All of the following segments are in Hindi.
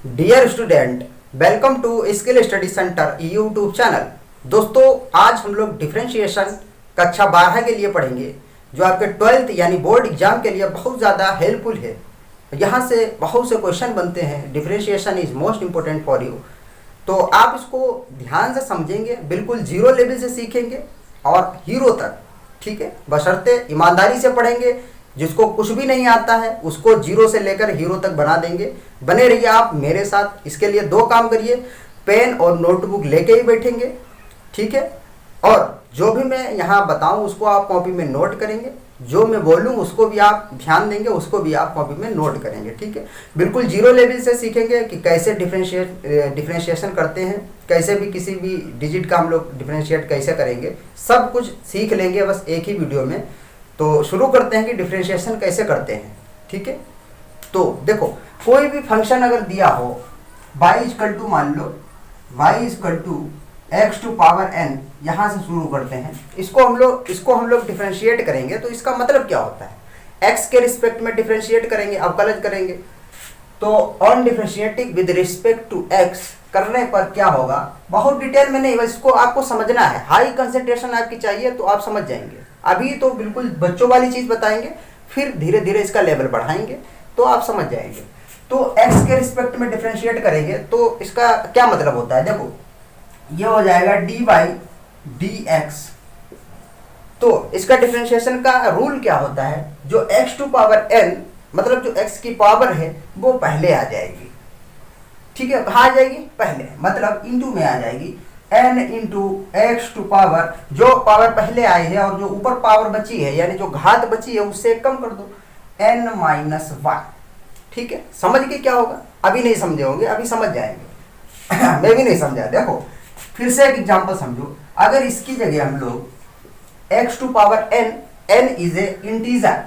Dear student, welcome to skill study center YouTube channel. दोस्तों, आज हम लोग डिफरेंशिएशन कक्षा 12 के लिए पढ़ेंगे, जो आपके 12th यानी बोर्ड एग्जाम के लिए बहुत ज़्यादा हेल्पफुल है। यहाँ से बहुत से क्वेश्चन बनते हैं। Differentiation is most important for you. तो आप इसको ध्यान से समझेंगे, बिल्कुल जीरो लेवल से सीखेंगे और हीरो तक, ठीक है, बशर्ते ईमानदारी से पढ़ेंगे। जिसको कुछ भी नहीं आता है उसको जीरो से लेकर हीरो तक बना देंगे। बने रहिए आप मेरे साथ। इसके लिए दो काम करिए, पेन और नोटबुक लेके ही बैठेंगे, ठीक है, और जो भी मैं यहाँ बताऊँ उसको आप कॉपी में नोट करेंगे, जो मैं बोलूँ उसको भी आप ध्यान देंगे, उसको भी आप कॉपी में नोट करेंगे, ठीक है। बिल्कुल जीरो लेवल से सीखेंगे कि कैसे डिफरेंशिएशन करते हैं, कैसे भी किसी भी डिजिट का हम लोग डिफरेंशिएट कैसे करेंगे, सब कुछ सीख लेंगे बस एक ही वीडियो में। तो शुरू करते हैं कि डिफरेंशिएशन कैसे करते हैं, ठीक है। तो देखो, कोई भी फंक्शन अगर दिया हो y इक्वल टू, मान लो y equal to x to power n, यहाँ से शुरू करते हैं। इसको हम लोग डिफरेंशिएट करेंगे तो इसका मतलब क्या होता है, x के रिस्पेक्ट में डिफरेंशिएट करेंगे, अवकलज करेंगे। तो on differentiating with respect to x करने पर क्या होगा, बहुत डिटेल में नहीं, बस इसको आपको समझना है। हाई कंसंट्रेशन आपकी चाहिए तो आप समझ जाएंगे। अभी तो बिल्कुल बच्चों वाली चीज़ बताएंगे, फिर धीरे धीरे इसका लेवल बढ़ाएंगे तो आप समझ जाएंगे। तो x के रिस्पेक्ट में डिफरेंशिएट करेंगे तो इसका क्या मतलब होता है, देखो ये हो जाएगा dy dx। तो इसका डिफरेंशिएशन का रूल क्या होता है, जो x टू पावर n, मतलब जो x की पावर है वो पहले आ जाएगी, ठीक है। कहाँ आ जाएगी, पहले, मतलब इंटू में आ जाएगी। n into x to power, जो पावर पहले आई है और जो ऊपर पावर बची है, यानी जो घात बची है उससे कम कर दो, n माइनस 1, ठीक है। समझ के क्या होगा, अभी नहीं समझे होंगे, अभी समझ जाएंगे। मैं भी नहीं समझा। देखो फिर से एक एग्जांपल समझो। अगर इसकी जगह हम लोग x to power n, n is a integer,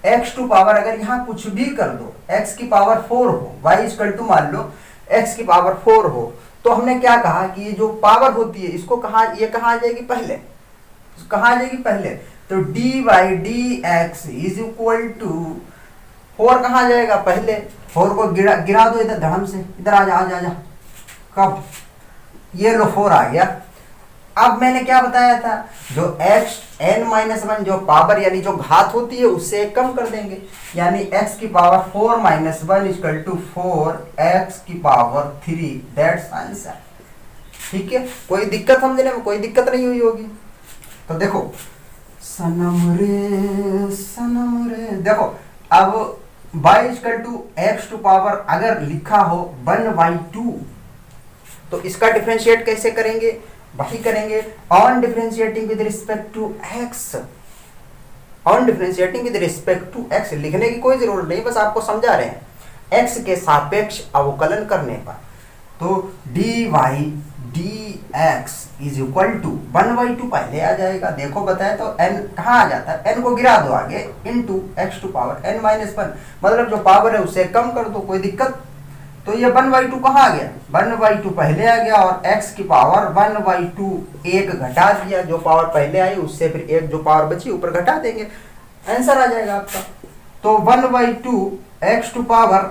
x to power अगर यहाँ कुछ भी कर दो, x की पावर 4 हो, y इक्वल टू मान लो x की पावर 4 हो, तो हमने क्या कहा कि ये जो पावर होती है इसको ये कहाँ आ जाएगी, पहले, कहाँ आ जाएगी, पहले। तो dy dx is equal to 4 कहाँ आ जाएगा, पहले। 4 को गिरा दो इधर धड़म से, इधर आ जा। कब, ये लो 4 आ गया। अब मैंने क्या बताया था, जो x n माइनस 1 जो पावर यानी जो घात होती है उससे कम कर देंगे, यानी x की power 4 minus 1 equal to 4x की पावर 3, दैट्स आंसर, ठीक है। कोई दिक्कत समझने में, कोई दिक्कत नहीं हुई होगी। तो देखो सनम रे, देखो अब y equal to x to power अगर लिखा हो 1/2, तो इसका डिफरेंशिएट कैसे करेंगे, वही करेंगे on differentiating with respect to x। On differentiating with respect to x लिखने की कोई जरूरत नहीं, बस आपको समझा रहे हैं। x के सापेक्ष अवकलन करने पर, तो dy dx is equal to 1/2 पहले आ जाएगा। देखो बताए तो n कहाँ आ जाता है, n को गिरा दो आगे, into x to power n minus 1, मतलब जो पावर है उससे कम कर दो, कोई दिक्कत। तो ये 1/2 कहाँ आ गया, 1/2 पहले आ गया, और x की पावर 1/2 एक घटा दिया, जो पावर पहले आई उससे फिर एक जो पावर बची ऊपर घटा देंगे, आंसर आ जाएगा आपका। तो 1/2 एक्स टू पावर,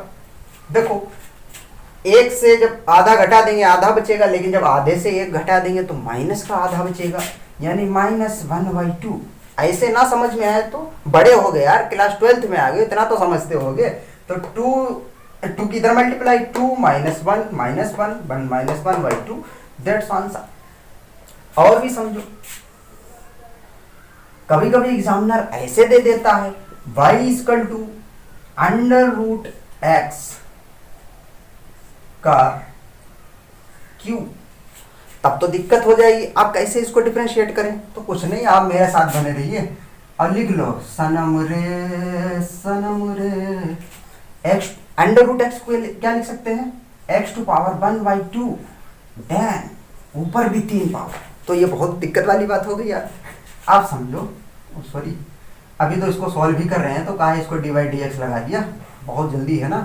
देखो एक से जब आधा घटा देंगे आधा बचेगा, लेकिन जब आधे से एक घटा देंगे तो माइनस का आधा बचेगा, यानी माइनस 1/2। ऐसे ना समझ में आए तो बड़े हो गए यार, क्लास 12th में आ गए, इतना तो समझते होगे। तो 2 की इधर multiply, 2 minus 1 minus 1 minus 1/2, that's answer. और भी समझो, कभी कभी एग्जामिनर ऐसे दे देता है y इक्वल टू √x का q, तब तो दिक्कत हो जाएगी। आप कैसे इसको डिफरेंशिएट करें, तो कुछ नहीं, आप मेरे साथ बने रहिए और लिख लो सनम रे x √x को क्या लिख सकते हैं, x टू पावर 1/2, देन ऊपर भी 3 पावर। तो ये बहुत दिक्कत वाली बात हो गई यार, आप समझो। सॉरी, अभी तो इसको सॉल्व भी कर रहे हैं, तो कहा इसको dy dx लगा दिया, बहुत जल्दी है ना।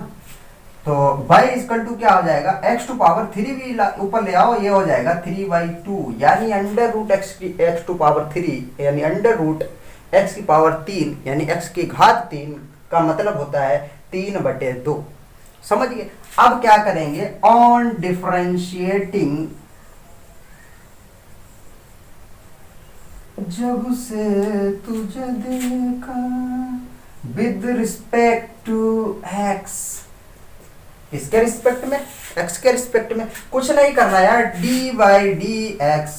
तो y इक्वल टू क्या हो जाएगा, x टू पावर 3 भी ऊपर ले आओ, ये हो जाएगा 3/2, यानी √x टू पावर 3, यानी √x की पावर 3, यानी x की घात 3 का मतलब होता है 3/2। समझ गए। अब क्या करेंगे, ऑन डिफरेंशिएटिंग, जब से तुझे देखा विद रिस्पेक्ट टू एक्स, इसके रिस्पेक्ट में, एक्स के रिस्पेक्ट में कुछ नहीं करना यार, D by d x,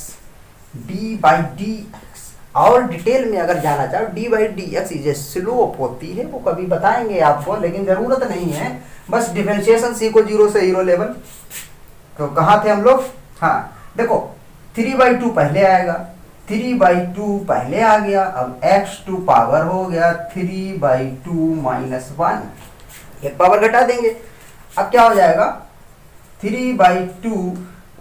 D by d x. और डिटेल में अगर जाना चाहो, डी बाई डी एक्स ये स्लोप होती है, वो कभी बताएंगे आपको, लेकिन जरूरत नहीं है, बस डिफरेंशिएशन सीखो जीरो से हीरो लेवल। तो कहाँ थे हम लोग, हाँ देखो 3/2 पहले आएगा, 3/2 पहले आ गया, अब x2 पावर हो गया 3/2 माइनस 1, एक पावर घटा देंगे, अब क्या हो जाएगा 3/2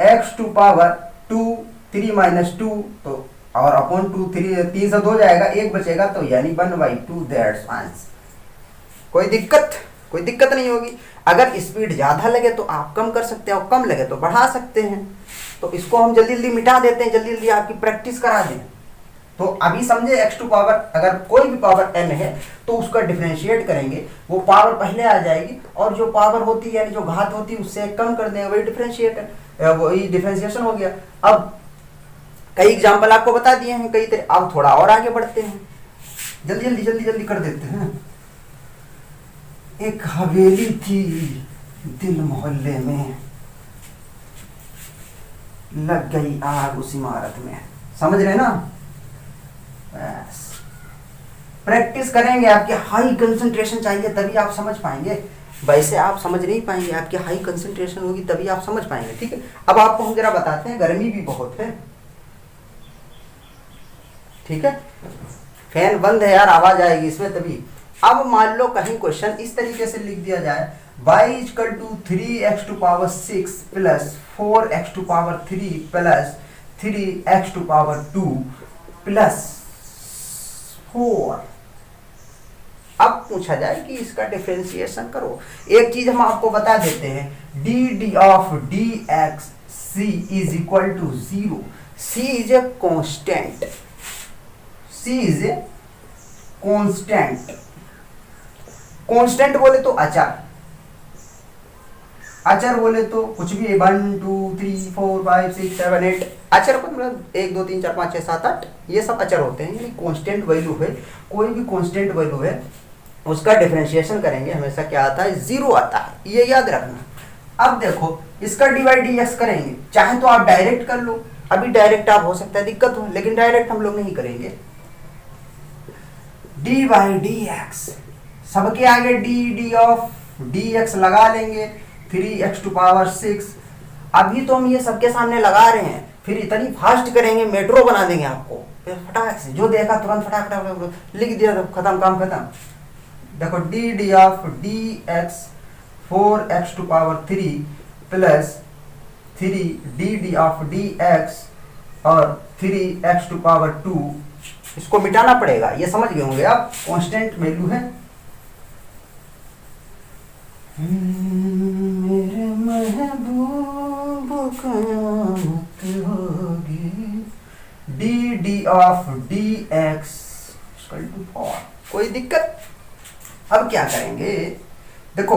x2 पावर 2, 3 माइनस 2 तो और अपॉन 2, 3 से 2 जाएगा, एक बचेगा, तो यानी 1/2 दैट्स आंसर। कोई दिक्कत नहीं होगी। अगर स्पीड ज़्यादा लगे तो आप कम कर सकते हैं और कम लगे तो बढ़ा सकते हैं। तो इसको हम जल्दी जल्दी मिटा देते हैं, जल्दी जल्दी आपकी प्रैक्टिस करा दें। तो अभी समझे x2 पावर, अगर कोई भी पावर n है तो उसका डिफरेंशिएट करेंगे, वो पावर पहले आ जाएगी और जो पावर होती है यानी जो घात होती है उससे कम कर देंगे, वही डिफरेंशिएशन हो गया। अब कई एग्जाम्पल आपको बता दिए हैं कई तरह, अब थोड़ा और आगे बढ़ते हैं, जल्दी कर देते हैं। एक हवेली थी दिल मोहल्ले में, लग गई आग उस इमारत में। समझ रहे ना, बस प्रैक्टिस करेंगे, आपके हाई कंसंट्रेशन चाहिए तभी आप समझ पाएंगे, वैसे आप समझ नहीं पाएंगे, आपकी हाई कंसंट्रेशन होगी तभी आप समझ पाएंगे। ठीक है, अब आपको हम जरा बताते हैं, गर्मी भी बहुत है, ठीक है, फैन बंद है यार, आवाज आएगी इसमें तभी। अब मान लो कहीं क्वेश्चन इस तरीके से लिख दिया जाए, y equal to 3x to power 6 plus 4x to power 3 plus 3x to power 2 plus 4। अब पूछा जाए कि इसका डिफरेंशिएशन करो। एक चीज हम आपको बता देते हैं, d of d x c is equal to 0। C is a constant, c is a constant. Constant बोले तो अचर, अचर बोले तो कुछ भी, 1 2 3 4 5 6 7 8, अचर को मतलब 1 2 3 4 5 6 7 8, ये सब अचर होते हैं, यानी कांस्टेंट वैल्यू है, कोई भी कांस्टेंट वैल्यू है उसका डिफरेंशिएशन करेंगे हमेशा क्या आता है, 0 आता है, ये याद रखना। अब देखो इसका डिवाइड डी एक्स करेंगे, चाहे तो आप डायरेक्ट कर लो, अभी डायरेक्ट आप हो सकता है दिक्कत हो, लेकिन डायरेक्ट हम लोग नहीं करेंगे। डी बाई डी एक्स, सबके आगे डी ऑफ डी एक्स लगा लेंगे, 3x टू पावर 6। अभी तो हम ये सबके सामने लगा रहे हैं, फिर इतनी फास्ट करेंगे मेट्रो बना देंगे आपको, फटाक से जो देखा तुरंत फटाक लिख दिया, खत्म, काम खत्म। देखो d of d x 4x to power 3 plus 3 d of d x और 3x टू पावर 2, इसको मिटाना पड़ेगा, ये समझ गए होंगे आप, कांस्टेंट वैल्यू है। मेरे महबूब कयामत होगी, d of d x equal to 4। कोई दिक्कत? अब क्या करेंगे, देखो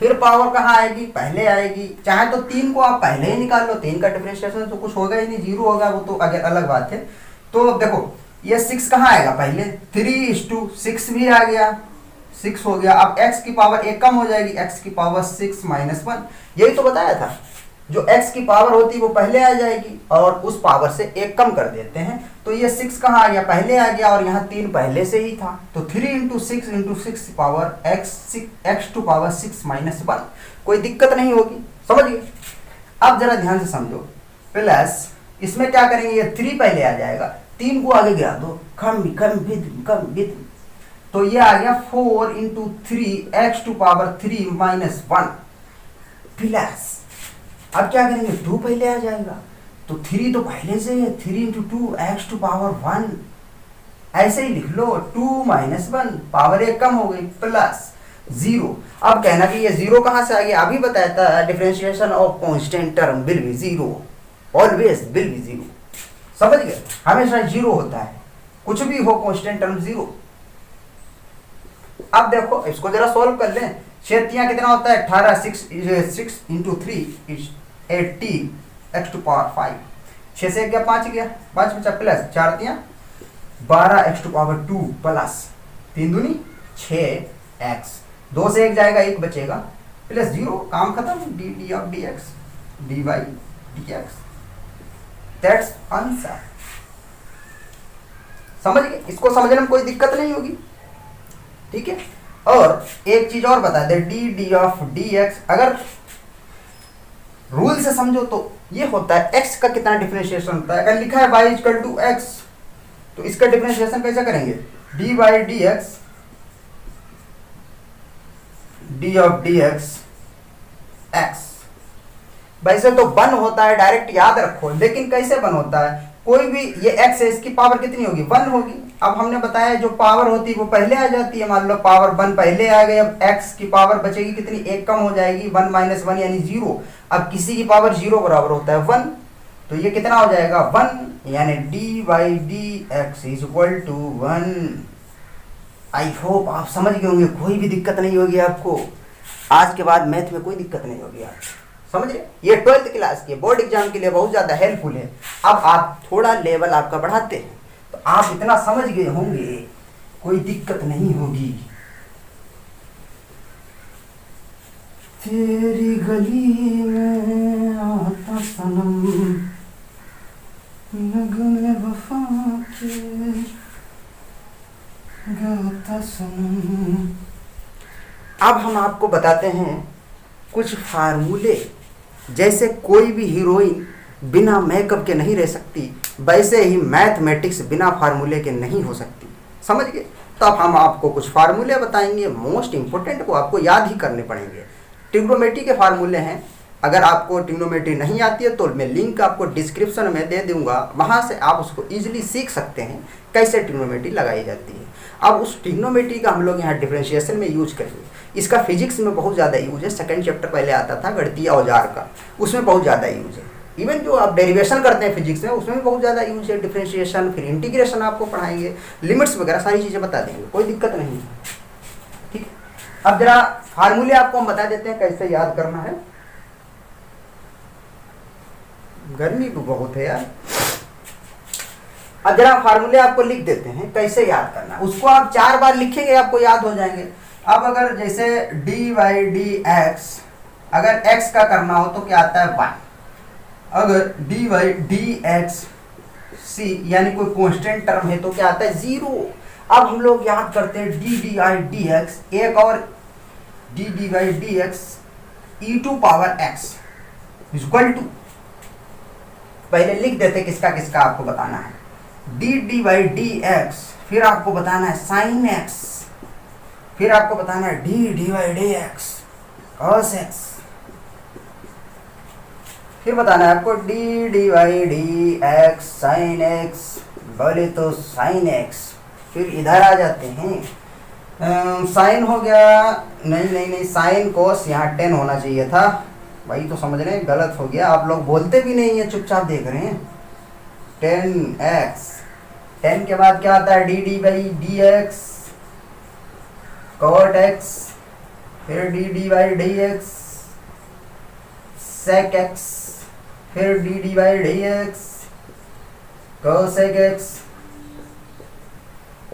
फिर पावर कहाँ आएगी, पहले आएगी, चाहे तो 3 को आप पहले ही निकाल लो, 3 का डिफरेंशिएशन तो कुछ होगा ही नहीं, 0 होगा, वो तो अगर अलग बात है। तो देखो ये 6 कहाँ आएगा, पहले 3:6 भी आ गया, 6 हो गया। अब x की पावर 1 कम हो जाएगी, x की पावर 6 माइनस 1, यही तो बताया था, जो x की पावर होती है वो पहले आ जाएगी और उस पावर से 1 कम कर देते हैं। तो ये 6 कहाँ आ गया, पहले आ गया, और यहाँ 3 पहले से ही था, तो 3 × 6 power x to power 6 minus 1। कोई दिक्कत नहीं होगी, समझ गए। अब जरा ध्यान से समझो, प्लस इसमें क्या करेंगे, ये 3 पहले आ जाएगा, 3 को आगे गिरा दो, कम विद, तो ये आ गया 4 × 3 x to power 3 minus 1 plus, अब क्या करेंगे, 2 पहले आ जाएगा, तो 3 तो पहले से है, 3 × 2 x टू पावर 1, ऐसे ही लिख लो, 2 माइनस 1, पावर 1 कम हो गई, प्लस 0। अब कहना कि ये 0 कहाँ से आ गया, अभी बताया था, differentiation of constant term will be 0, always will be 0। समझ गए, हमेशा 0 होता है, कुछ भी हो कांस्टेंट टर्म 0। अब देखो इसको जरा सॉल्व कर लें, 6 कितना होता है 18, 6 into 3 is 18 x to power 5। 6 से गया 5 गया, 5 बचा plus 4 12 x to power 2 plus 3 दूनी 6 एक्स। 2 से 1 जाएगा 1 बचेगा प्लस 0, काम खत्म। D d of d x d y d x, that's answer. समझ गए? इसको समझने में कोई दिक्कत नहीं होगी, ठीक है। और एक चीज और बता दे, d d of d x अगर रूल से समझो तो ये होता है x का कितना डिफरेंशिएशन होता है। अगर लिखा है y इक्वल टू एक्स तो इसका डिफरेंशिएशन कैसे करेंगे, d y d x d of d x x. वैसे तो 1 होता है, डायरेक्ट याद रखो, लेकिन कैसे 1 होता है, कोई भी ये x है इसकी पावर कितनी होगी 1 होगी। अब हमने बताया जो पावर होती है वो पहले आ जाती है, मान लो पावर 1 पहले आ गई, अब x की पावर बचेगी कितनी, 1 कम हो जाएगी, 1 माइनस 1 यानी 0। अब किसी की पावर 0 बराबर होता है 1, तो ये कितना हो जाएगा 1, यानी d y d x is equal to 1। I hope आप समझ गए होंगे, कोई भी दिक्कत नहीं होगी आपको। आज के बाद मैथ में कोई दिक्कत नहीं होगी आपको, समझ रहे? ये 12th क्लास के बोर्ड एग्जाम के लिए बहुत ज़्यादा हेल्पफुल है। अब आप थोड़ा लेवल आपका बढ़ाते हैं तो आप इतना समझ गए होंगे, कोई दिक्कत नहीं होगी। तेरी गली में आता सनम नगमे वफा के गाता सनम। अब हम आपको बताते हैं कुछ फार्मूले, जैसे कोई भी हीरोइन बिना मेकअप के नहीं रह सकती, वैसे ही मैथमेटिक्स बिना फार्मूले के नहीं हो सकती। समझ गए? तो अब हम आपको कुछ फार्मूले बताएंगे, मोस्ट इंपोर्टेंट को आपको याद ही करने पड़ेंगे। ट्रिग्नोमेट्री के फार्मूले हैं, अगर आपको ट्रिग्नोमेट्री नहीं आती है तो मैं लिंक आपको डिस्क्रिप्शन में दे दूंगा, वहाँ से आप उसको ईजिली सीख सकते हैं कैसे ट्रिग्नोमेट्री लगाई जाती है। अब उस ट्रिग्नोमेट्री का हम लोग यहाँ डिफरेंशिएशन में यूज करेंगे। इसका फिजिक्स में बहुत ज़्यादा यूज है, सेकंड चैप्टर पहले आता था गणितीय औजार का, उसमें बहुत ज़्यादा यूज है। इवन जो आप डेरिवेशन करते हैं फिजिक्स में उसमें भी बहुत ज़्यादा यूज है, डिफरेंशिएशन, फिर इंटीग्रेशन आपको पढ़ाएंगे, लिमिट्स वगैरह सारी चीज़ें बता देंगे, कोई दिक्कत नहीं है, ठीक है। अब जरा फार्मूले आपको हम बता देते हैं कैसे याद करना है। गर्मी भी बहुत है यार। अब जरा फार्मूले आपको लिख देते हैं कैसे याद करना, उसको आप 4 बार लिखेंगे आपको याद हो जाएंगे। अब अगर जैसे डी वाई डी एक्स, अगर x का करना हो तो क्या आता है 1, अगर डी वाई डी एक्स सी यानी कोई कांस्टेंट टर्म है तो क्या आता है 0। अब हम लोग याद करते हैं d d i d x, एक और d d y d x e to power x equal to, पहले लिख देते किसका किसका आपको बताना है, d d y d x, फिर आपको बताना है साइन एक्स, फिर आपको बताना है d d y d x cos x, फिर बताना है आपको d d y d x sine x, बोले तो साइन एक्स। फिर इधर आ जाते हैं, साइन हो गया, नहीं साइन कोस, यहाँ 10 होना चाहिए था, भाई तो समझ रहे हैं गलत हो गया, आप लोग बोलते भी नहीं है, चुपचाप देख रहे हैं। 10x, 10 के बाद क्या आता है d d by d x cot x, फिर d d by d x sec x, फिर d d by d x cosec x.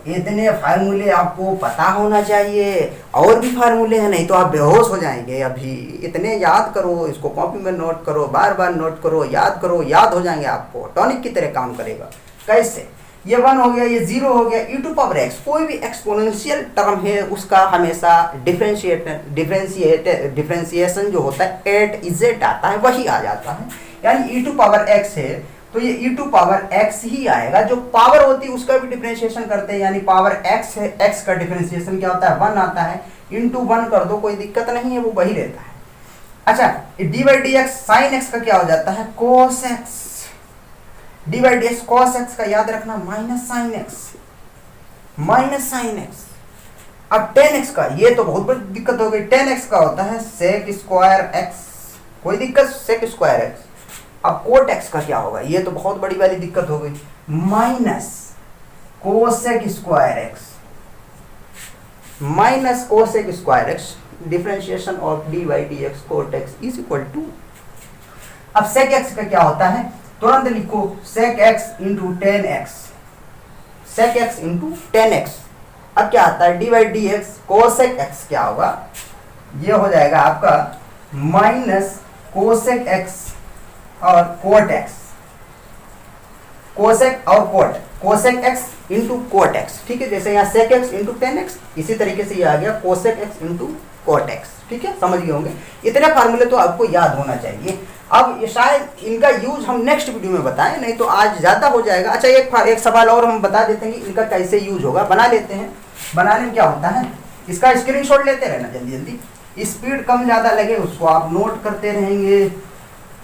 इतने फार्मूले आपको पता होना चाहिए, और भी फार्मूले हैं, नहीं तो आप बेहोश हो जाएंगे। अभी इतने याद करो, इसको कॉपी में नोट करो, बार बार नोट करो, याद हो जाएंगे आपको, टॉनिक की तरह काम करेगा। कैसे? ये 1 हो गया, ये 0 हो गया, e टू पावर x, कोई भी एक्सपोनेंशियल टर्म है उसका हमेशा डिफरेंशिएशन जो होता है एट इजेट आता है, वही आ जाता है। यानी e टू पावर x है तो ये e टू पावर x ही आएगा, जो पावर होती है उसका भी डिफरेंशिएशन करते हैं, यानी पावर x है, x का डिफरेंशिएशन क्या होता है 1 आता है, इंटू 1 कर दो, कोई दिक्कत नहीं है, वो वही रहता है। अच्छा, D by d x sine x का क्या हो जाता है cos x, D by d x cos x का याद रखना माइनस साइन एक्स। अब 10x का, ये तो बहुत बड़ी दिक्कत हो गई, 10x का होता है सेक स्क्वायर एक्स, कोई दिक्कत, सेक स्क्वायर एक्स। अब कोट एक्स का क्या होगा, ये तो बहुत बड़ी वाली दिक्कत हो गई, minus cosec square x, differentiation of d by d x cot x is equal to, अब सेक एक्स का क्या होता है, तुरंत लिखो sec x into tan x, sec x into tan x. अब क्या आता है d by d x cosec x, क्या होगा ये हो जाएगा आपका माइनस कोसेक एक्स और कोट एक्स, कोसेक और cot, cosec x into cot x, ठीक है। जैसे यहाँ sec x into tan x, इसी तरीके से ये आ गया cosec x into cot x, ठीक है, समझ गए होंगे। इतने फार्मूले तो आपको याद होना चाहिए। अब ये शायद इनका यूज हम नेक्स्ट वीडियो में बताएं, नहीं तो आज ज़्यादा हो जाएगा। अच्छा एक सवाल और हम बता देते हैं कि इनका कैसे यूज होगा, बना लेते हैं। बनाने में क्या होता है, इसका स्क्रीनशॉट लेते रहना जल्दी जल्दी, स्पीड कम ज़्यादा लगे उसको आप नोट करते रहेंगे,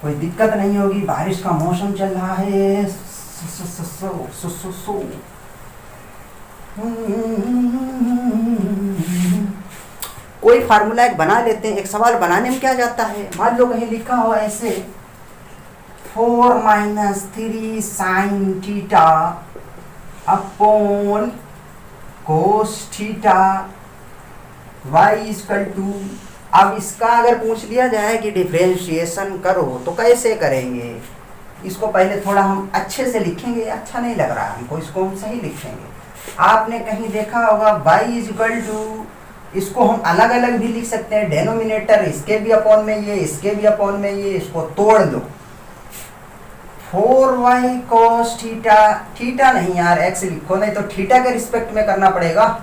कोई दिक्कत नहीं होगी। बारिश का मौसम चल रहा है, कोई फार्मूला एक बना लेते हैं। एक सवाल बनाने में क्या जाता है, मान लो कहीं लिखा हो ऐसे 4 minus 3 sine theta upon cos theta y equal to. अब इसका अगर पूछ लिया जाए कि डिफरेंशिएशन करो तो कैसे करेंगे, इसको पहले थोड़ा हम अच्छे से लिखेंगे, अच्छा नहीं लग रहा हमको, इसको हम सही लिखेंगे। आपने कहीं देखा होगा y इज इक्वल टू, इसको हम अलग अलग भी लिख सकते हैं, डेनोमिनेटर इसके भी अपॉन में ये, इसके भी अपॉन में ये, इसको तोड़ लो 4y cos थीटा, थीटा नहीं यार x लिखो, नहीं तो थीटा के रिस्पेक्ट में करना पड़ेगा,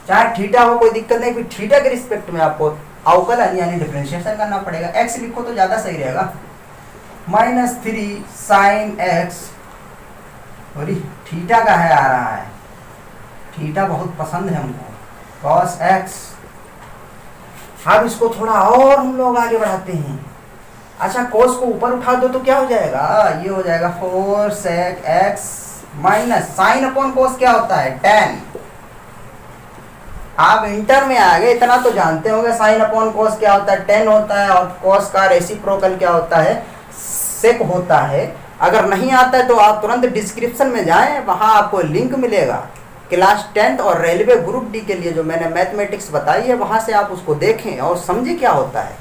चाहे थीटा हो कोई दिक्कत नहीं, फिर थीटा के रिस्पेक्ट में आपको अवकलन यानी डिफरेंशिएशन करना पड़ेगा। x लिखो तो ज़्यादा सही रहेगा, माइनस 3 साइन एक्स, और थीटा का है आ रहा है, थीटा बहुत पसंद है हमको, कॉस एक्स। अब इसको थोड़ा और हम लोग आगे बढ़ाते हैं। अच्छा कोस को ऊपर उठा दो तो क्या हो जाएगा, ये हो जाएगा 4 sec x minus sine upon cos क्या होता है tan। आप इंटर में आ गए, इतना तो जानते होंगे साइन अपॉन कोस क्या होता है, tan होता है, और कोस का रेसिप्रोकल क्या होता है, सेक होता है। अगर नहीं आता है तो आप तुरंत डिस्क्रिप्शन में जाएं, वहां आपको लिंक मिलेगा क्लास 10th और रेलवे ग्रुप डी के लिए जो मैंने मैथमेटिक्स बताई है, वहां से आप उसको देखें और समझे क्या होता है,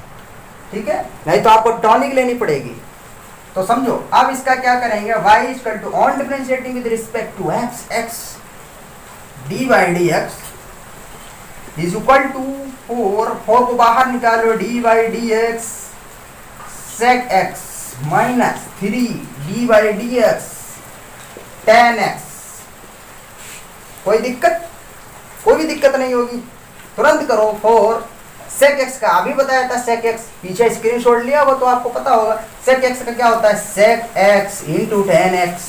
ठीक है, नहीं तो आपको टॉनिक लेनी पड़ेगी। तो समझो अब इसका क्या करेंगे, y equal to on differentiating with respect to x, x d by d x is equal to 4 को बाहर निकालो, d by d x sec x minus 3 d by d x tan x. कोई दिक्कत, कोई भी दिक्कत नहीं होगी, तुरंत करो। 4 सेक एक्स का अभी बताया था, सेक एक्स पीछे स्क्रीनशॉट लिया वो तो आपको पता होगा। सेक एक्स का क्या होता है, sec x into tan x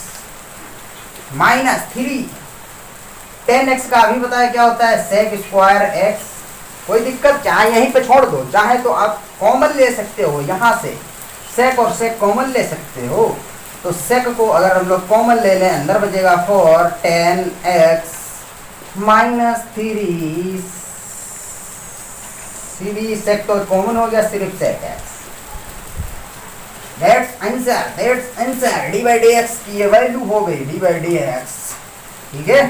minus 3 tan x का अभी बताया क्या होता है, सेक स्क्वायर एक्स। कोई दिक्कत, चाहे यहीं पे छोड़ दो, चाहे तो आप कॉमन ले सकते हो, यहाँ से सेक और सेक कॉमन ले सकते हो। तो सेक को अगर हम लोग कॉमन ले लें, अंदर बचेगा 4 10 एक्स माइनस 3 सेक तो कॉमन हो गया, सिर्फ sec x. That's answer d by d x की ये वैल्यू हो गई, डी बाई डी एक्स, ठीक है,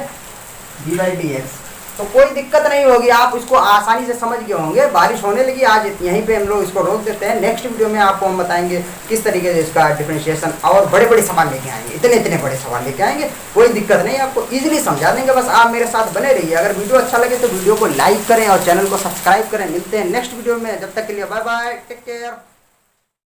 डी बाई डी एक्स। तो कोई दिक्कत नहीं होगी, आप इसको आसानी से समझ गए होंगे। बारिश होने लगी, आज यहीं पे हम लोग इसको रोक देते हैं। नेक्स्ट वीडियो में आपको हम बताएंगे किस तरीके से इसका डिफरेंशिएशन, और बड़े बड़े सवाल लेके आएंगे, इतने बड़े सवाल लेके आएंगे। कोई दिक्कत नहीं, आपको इजीली समझा देंगे, बस आप मेरे साथ बने रहिए। अगर वीडियो अच्छा लगे तो वीडियो को लाइक करें और चैनल को सब्सक्राइब करें। मिलते हैं नेक्स्ट वीडियो में, जब तक के लिए बाय बाय, टेक केयर।